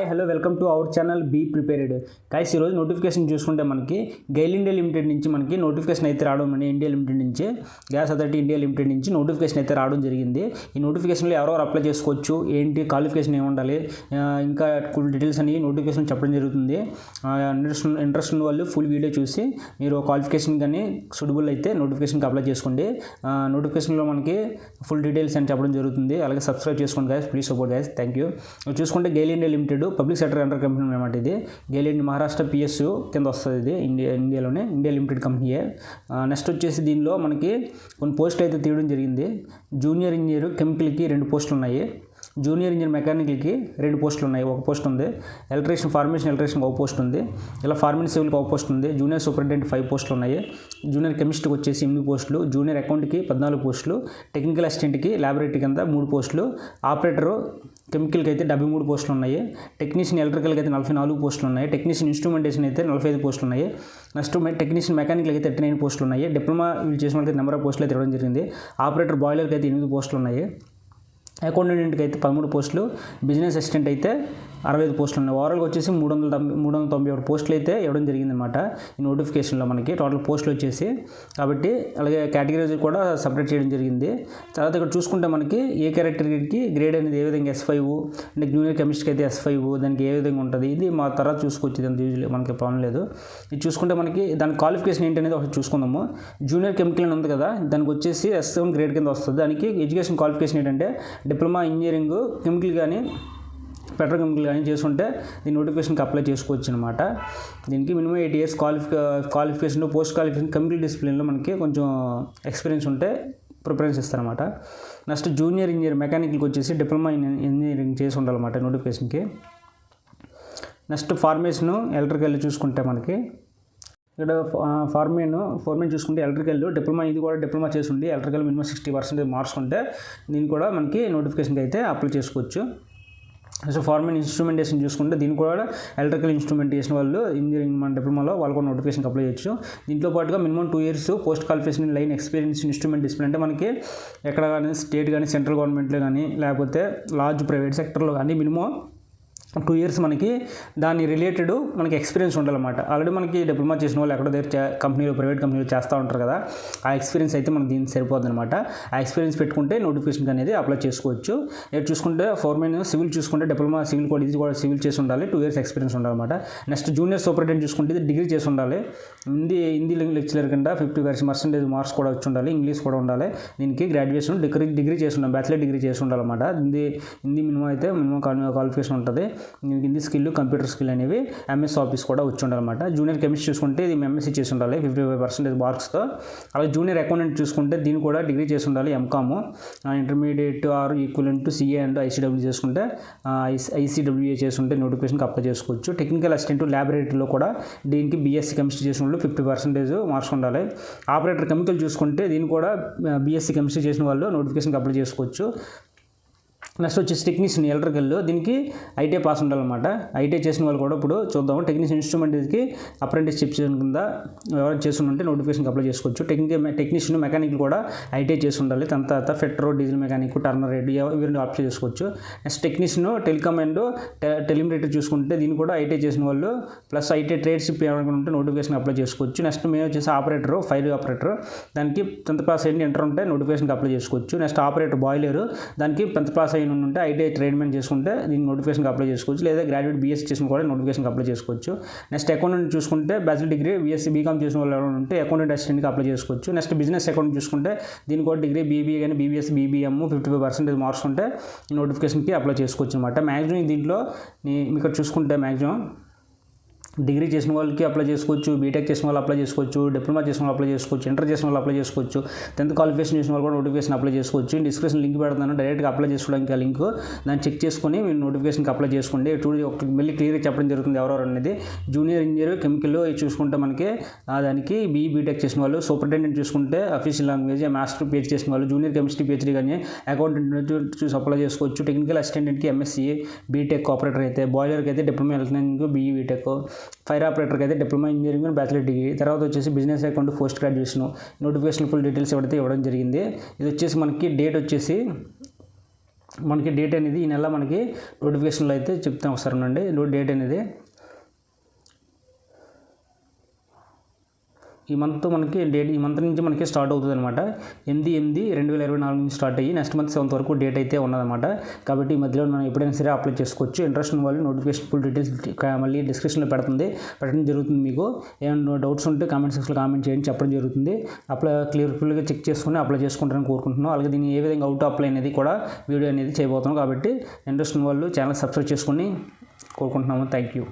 Hello welcome to our channel be prepared guys. ఈరోజు notification చూసుకుంటే మనకి గెయిల్ ఇండియా లిమిటెడ్ నుంచి మనకి నోటిఫికేషన్ అయితే రావడం అండి. ఇండియా లిమిటెడ్ నుంచి గ్యాస్ అథారిటీ ఇండియా లిమిటెడ్ నుంచి నోటిఫికేషన్ అయితే రావడం జరిగింది. ఈ నోటిఫికేషన్లో ఎవరెవరు అప్లై చేసుకోవచ్చు, ఏంటి క్వాలిఫికేషన్ ఏమి ఉండాలి, ఇంకా డీటెయిల్స్ అని నోటిఫికేషన్ చెప్పడం జరుగుతుంది. ఇంట్రెస్ట్ ఉన్న వాళ్ళు ఫుల్ వీడియో చూసి మీరు క్వాలిఫికేషన్ కానీ సూటబుల్ అయితే నోటిఫికేషన్కి అప్లై చేసుకోండి. నోటిఫికేషన్లో మనకి ఫుల్ డీటెయిల్స్ అని చెప్పడం జరుగుతుంది. అలాగే సబ్స్క్రైబ్ చేసుకోండి guys, please support guys, thank you. చూసుకుంటే GAIL India limited public sector under company అనమాట. ఇది గెయిల్ ఇండియా మహారాష్ట్ర పిఎస్యు కింద వస్తుంది. ఇది ఇండియాలోనే ఇండియా లిమిటెడ్ కంపెనీయే. నెక్స్ట్ వచ్చేసి దీనిలో మనకి కొన్ని పోస్టులు అయితే తీయడం జరిగింది. జూనియర్ ఇంజనీర్ కెమికల్కి 2 పోస్టులు ఉన్నాయి. జూనియర్ ఇంజనీర్ మెకానికల్కి 2 పోస్టులు ఉన్నాయి, 1 పోస్ట్ ఉంది. ఎలక్ట్రీషియన్ ఫార్మేషన్ ఎలక్ట్రీషియన్ 1 పోస్ట్ ఉంది. ఇలా ఫార్మేషన్ సివిల్కి 1 పోస్ట్ ఉంది. జూనియర్ సూపరింటెండెంట్ 5 పోస్టులు ఉన్నాయి. జూనియర్ కెమిస్ట్కి వచ్చేసి 8 పోస్టులు. జూనియర్ అకౌంట్కి 14 పోస్టులు. టెక్నికల్ అసిస్టెంట్కి ల్యాబొరేటరీ కింద 3 పోస్టులు. ఆపరేటరు కెమికల్కి అయితే 73 పోస్టులు ఉన్నాయి. టెక్నీషియన్ ఎలక్ట్రికల్కి అయితే 44 పోస్టులు ఉన్నాయి. టెక్నీషియన్ ఇన్స్ట్రుమెంటేషన్ అయితే 45 పోస్టులు ఉన్నాయి. నెక్స్ట్ టెక్నీషియన్ మెకానికల్ అయితే 39 పోస్టులు ఉన్నాయి. డిప్లొమా వీళ్ళు చేసిన వాళ్ళకి నెంబర్ ఆఫ్ పోస్టులు అయితే ఇవ్వడం జరిగింది. ఆపరేటర్ బాయిలర్కి అయితే 8 పోస్టులు ఉన్నాయి. అకౌంటెంట్కి అయితే 13 పోస్టులు. బిజినెస్ అసిస్టెంట్ అయితే 65 పోస్టులు ఉన్నాయి. ఓవరాల్గా వచ్చేసి 391 పోస్టులు అయితే ఇవ్వడం జరిగిందనమాట ఈ నోటిఫికేషన్లో మనకి టోటల్ పోస్టులు వచ్చేసి. కాబట్టి అలాగే కేటగిరీస్ కూడా సపరేట్ చేయడం జరిగింది. తర్వాత ఇక్కడ చూసుకుంటే మనకి ఏ కేటగిరీకి గ్రేడ్ అనేది ఏ విధంగా S5, అంటే జూనియర్ కెమిస్ట్రీకి అయితే S5 దానికి ఏ విధంగా ఉంటుంది, ఇది మా తర్వాత చూసుకోవచ్చు. ఇది యూజువల్లీ మనకి ప్రాబ్లం లేదు. ఇది చూసుకుంటే మనకి దాని క్వాలిఫికేషన్ ఏంటి అనేది ఒకటి చూసుకుందాము. జూనియర్ కెమికల్ అని ఉంది కదా, దానికి వచ్చేసి S7 గ్రేడ్ కింద వస్తుంది. దానికి ఎడ్యుకేషన్ క్వాలిఫికేషన్ ఏంటంటే డిప్లొమా ఇంజనీరింగ్ కెమికల్ కానీ పెట్రోకెమికల్ కానీ చేసుకుంటే దీని నోటిఫికేషన్కి అప్లై చేసుకోవచ్చు అనమాట. దీనికి minimum 8 years qualification, post qualification chemical డిసిప్లిన్లో మనకి కొంచెం ఎక్స్పీరియన్స్ ఉంటే ప్రిఫరెన్స్ ఇస్తారనమాట. నెక్స్ట్ జూనియర్ ఇంజనీర్ మెకానికల్కి వచ్చేసి డిప్లొమా ఇంజనీరింగ్ చేసి ఉండాలన్నమాట నోటిఫికేషన్కి. నెక్స్ట్ ఫార్మేషన్ ఎలక్ట్రికల్ చూసుకుంటే మనకి ఇక్కడ ఫోర్మెన్ చూసుకుంటే ఎలక్ట్రికల్ డిప్లొమా, ఇది కూడా డిప్లొమా చేసి ఉండి ఎలక్ట్రికల్ మినిమం 60% మార్క్స్ ఉంటే దీన్ని కూడా మనకి నోటిఫికేషన్కి అయితే అప్లై చేసుకోవచ్చు. సో ఫార్మల్ ఇన్స్ట్రుమెంటేషన్ చూసుకుంటే దీనికి కూడా ఎలక్ట్రికల్ ఇన్స్ట్రుమెంటేషన్ వాళ్ళు ఇంజనీరింగ్ మన డిప్లొమాలో వాళ్ళు కూడా నోటిఫికేషన్కి అప్లై చేయొచ్చు. దీంతో పాటుగా minimum 2 years post qualification line experience instrument discipline, అంటే మనకి ఎక్కడ కానీ స్టేట్ కానీ సెంట్రల్ గవర్నమెంట్లో కానీ లేకపోతే లార్జ్ ప్రైవేట్ సెక్టర్లో కానీ మినిమం 2 years మనకి దాని రిలేటెడ్ మనకి ఎక్స్పీరియన్స్ ఉండాలన్నమాట. ఆల్రెడీ మనకి డిప్లొమా చేసిన వాళ్ళు ఎక్కడో దగ్గర కంపెనీలో ప్రైవేట్ కంపెనీలో చేస్తూ ఉంటారు కదా, ఆ ఎక్స్పీరియన్స్ అయితే మనకి దీనికి సరిపోతుంది అనమాట. ఆ ఎక్స్పీరియన్స్ పెట్టుకుంటే నోటిఫికేషన్ అనేది అప్లై చేసుకోవచ్చు. ఇక్కడ చూసుకుంటే ఫోర్మెన్ సివిల్ చూసుకుంటే డిప్లొమా సివిల్ కూడా, ఇది కూడా సివిల్ చేసి ఉండాలి, 2 years ఎక్స్పీరియన్స్ ఉండాలన్నమాట. నెక్స్ట్ జూనియర్ సూపరింటెండెంట్ చూసుకుంటే ఇది డిగ్రీ చేసి ఉండాలి. హిందీ లెక్చరర్ కింద 50% మార్క్స్ కూడా వచ్చి ఉండాలి. ఇంగ్లీష్ కూడా ఉండాలి. దీనికి గ్రాడ్యుయేషన్ డిగ్రీ చేసి ఉండాలి, బ్యాచిలర్ డిగ్రీ చేసి ఉండాలన్నమాట. హిందీ మినిమం అయితే మినిమం క్వాలిఫికేషన్ ఉంటుంది. హిందీ స్కిల్, కంప్యూటర్ స్కిల్ అనేవి MS ఆఫీస్ కూడా వచ్చి ఉండాలన్నమాట. జూనియర్ కెమిస్ట్రీ చూసుకుంటే ఇది MSc చేసి ఉండాలి 55% మార్క్స్తో. అలాగే జూనియర్ అకౌంటెంట్ చూసుకుంటే దీన్ని కూడా డిగ్రీ చేసి ఉండాలి, MCOM, intermediate or equivalent to CA and ICW చేసుకుంటే ICWA చేసుకుంటే నోటిఫికేషన్కి అప్లై చేసుకోవచ్చు. టెక్నికల్ అసిస్టెంట్ ల్యాబొరేటరీలో కూడా దీనికి BSc కెమిస్ట్రీ చేసిన వాళ్ళు 50% మార్క్స్ ఉండాలి. ఆపరేటర్ కెమికల్ చూసుకుంటే దీన్ని కూడా BSc కెమిస్ట్రీ చేసిన వాళ్ళు నోటిఫికేషన్కి అప్లై చేసుకోవచ్చు. నెక్స్ట్ వచ్చేసి టెక్నీషియన్ ఎలక్ట్రికల్, దీనికి ITI పాస్ ఉండాలన్నమాట. ITI చేసిన వాళ్ళు కూడా ఇప్పుడు చూద్దాము. టెక్నీషియన్ ఇన్స్ట్రుమెంట్కి అప్రెంటిస్షిప్ కింద ఎవరైనా చేసి ఉంటే నోటిఫికేషన్కి అప్లై చేసుకోవచ్చు. టెక్నీషియన్ మెకానికల్ కూడా ITI చేసి ఉండాలి. దాని తర్వాత petro, diesel mechanic, Turner rate ఇవన్నీ అప్లై చేసుకోవచ్చు. నెక్స్ట్ టెక్నీషియన్ టెలికామ్ అండ్ టెలిమిరేటర్ చూసుకుంటే దీన్ని కూడా ITI చేసిన వాళ్ళు ప్లస్ ITI ట్రేడ్షిప్ ఎవరైనా ఉంటే నోటిఫికేషన్ అప్లై చేసుకోవచ్చు. నెక్స్ట్ మేము వచ్చేసి ఆపరేటర్, ఫైర్ ఆపరేటర్, దానికి 10th క్లాస్ అయ్యి ఎంటర్ ఉంటే నోటిఫికేషన్కి అప్లై చేసుకోవచ్చు. నెక్స్ట్ ఆపరేటర్ బాయిలర్, దానికి 10th క్లాస్ అయిన ఉంటే ITI ట్రేడ్మెంట్ చేసుకుంటే దీన్ని నోటిఫికేషన్కి అప్లై చేసుకోవచ్చు. లేదా గ్రాడ్యుయేట్ BSc చేసిన కూడా నోటిఫికేషన్కి అప్లై చేసుకోవచ్చు. నెక్స్ట్ అకౌంటెంట్ చూసుకుంటే బ్యాచిలర్ డిగ్రీ BSc BCom చేసిన వాళ్ళు ఎవరైనా ఉంటే అకౌంటెంట్ అసిస్టెంట్కి అప్లై చేసుకోవచ్చు. నెక్స్ట్ బిజినెస్ అకౌంట్ చూసుకుంటే దీని కూడా డిగ్రీ BBA కానీ BBS BBM 55% మార్క్స్ ఉంటే నోటిఫికేషన్కి అప్లై చేసుకోవచ్చు అనమాట. మ్యాక్సిమం దీంట్లో ఇక్కడ చూసుకుంటే మ్యాక్సిమం డిగ్రీ చేసిన వాళ్ళకి అప్లై చేసుకోవచ్చు, బీటెక్ చేసిన వాళ్ళు అప్లై చేసుకోవచ్చు, డిప్లొమా చేసిన వాళ్ళు అప్లై చేసుకోవచ్చు, ఇంటర్ చేసిన వాళ్ళు అప్లై చేసుకోవచ్చు, 10th క్వాలిఫికేషన్ చేసిన వాళ్ళు కూడా నోటిఫికేషన్ అప్లై చేసుకోవచ్చు. డిస్క్రిప్షన్ లింక్ పెడతాను, డైరెక్ట్గా అప్లై చేసుకోవడానికి ఆ లింక్, దాన్ని చెక్ చేసుకొని మీరు నోటిఫికేషన్కి అప్లై చేసుకోండి. మళ్ళీ క్లియర్గా చెప్పడం జరుగుతుంది ఎవరెవరు అనేది. జూనియర్ ఇంజనీర్ కెమికల్ చూసుకుంటే మనకి దానికి బీటెక్ చేసిన వాళ్ళు, సూపరింటెండెంట్ చూసుకుంటే అఫీషియల్ లాంగ్వేజ్ మాస్టర్ PhD చేసిన వాళ్ళు, జూనియర్ కెమిస్ట్రీ PhD కానీ అకౌంటెంట్ చూసి అప్లై చేసుకోవచ్చు. టెక్నికల్ అసిస్టెంట్కి MSc బీటెక్, ఆపరేటర్ అయితే బాయిలర్కి అయితే diploma electronic BE BTech, fire ఆపరేటర్కి అయితే diploma engineering and bachelor degree. తర్వాత వచ్చేసి business account post graduation notification full details ఇవ్వడం జరిగింది. ఇది వచ్చేసి మనకి డేట్ వచ్చేసి మనకి డేట్ అనేది ఈ నెల మనకి నోటిఫికేషన్లో అయితే చెప్తాం ఒకసారి అండి డేట్ అనేది ఈ మంత్ నుంచి మనకి స్టార్ట్ అవుతుంది అనమాట 8/8/2024 నుంచి స్టార్ట్ అయ్యి నెక్స్ట్ మంత్ 7th వరకు డేట్ అయితే ఉన్నదన్నమాట. కాబట్టి ఈ మధ్యలో మనం ఎప్పుడైనా సరే అప్లై చేసుకోవచ్చు. ఇంట్రెస్ట్ ఉన్న వాళ్ళు నోటిఫికేషన్ ఫుల్ డీటెయిల్స్ మళ్ళీ డిస్క్రిప్షన్లో పెట్టడం జరుగుతుంది. మీకు ఏమైనా డౌట్స్ ఉంటే కామెంట్ సెక్షన్లో కామెంట్ చేయండి, చెప్పడం జరుగుతుంది. ఫుల్గా చెక్ చేసుకుని అప్లై చేసుకుంటారని కోరుకుంటున్నాం. అలాగే దీన్ని ఏ విధంగా అవుట్ అప్లై అనేది కూడా వీడియో అనేది చేయబోతున్నాం. కాబట్టి ఇంట్రెస్ట్ ఉన్న వాళ్ళు ఛానల్ సబ్స్క్రైబ్ చేసుకుని కోరుకుంటున్నాము. Thank you.